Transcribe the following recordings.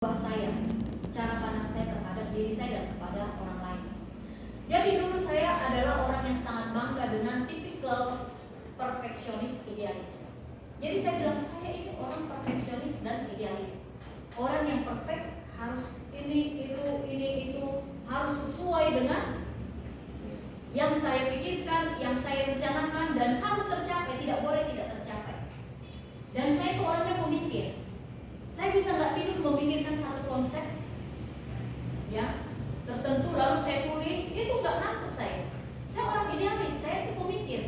saya, cara pandang saya terhadap diri saya dan kepada orang lain. Jadi dulu saya adalah orang yang sangat bangga dengan tipikal perfeksionis idealis. Jadi saya bilang saya ini orang perfeksionis dan idealis. Orang yang perfect harus ini itu harus sesuai dengan yang saya pikirkan, yang saya rencanakan dan harus tercapai, tidak boleh tidak tercapai. Dan saya itu orangnya pemikir. Saya bisa nggak tidur memikirkan satu konsep, ya tertentu lalu saya tulis, itu nggak ngantuk saya. Saya orang idealis, saya itu pemikir.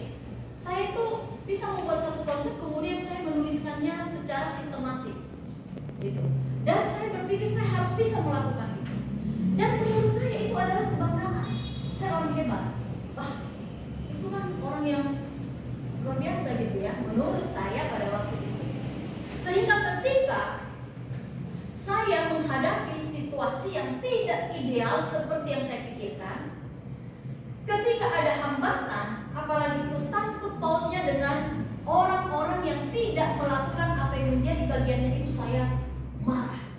Saya itu bisa membuat satu konsep kemudian saya menuliskannya secara sistematis, gitu. Dan saya berpikir saya harus bisa melakukan itu. Dan menurut saya itu adalah kebanggaan. Saya orang hebat. Wah, itu kan orang yang luar biasa gitu ya. Menurut saya pada waktu itu. Sehingga ketika saya menghadapi situasi yang tidak ideal seperti yang saya pikirkan, ketika ada hambatan, apalagi itu sangkut pautnya dengan orang-orang yang tidak melakukan apa yang menjadi bagiannya, itu saya marah.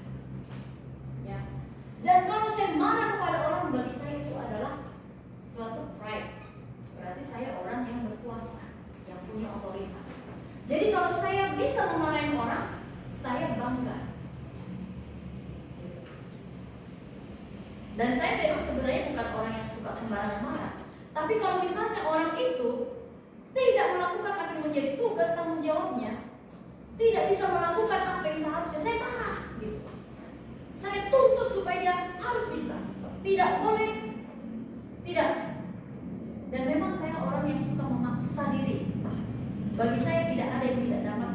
Ya. Dan kalau saya marah kepada orang, bagi saya itu adalah suatu pride. Berarti saya orang yang berkuasa, yang punya otoritas. Jadi kalau saya bisa memarahin orang, saya bangga. Dan saya memang sebenarnya bukan orang yang suka sembarangan marah. Tapi kalau misalnya orang itu tidak melakukan apa yang menjadi tugas tanggung jawabnya, tidak bisa melakukan apa yang seharusnya, saya marah gitu. Saya tuntut supaya dia harus bisa. Tidak boleh tidak. Dan memang saya orang yang suka memaksa diri. Bagi saya tidak ada yang tidak dapat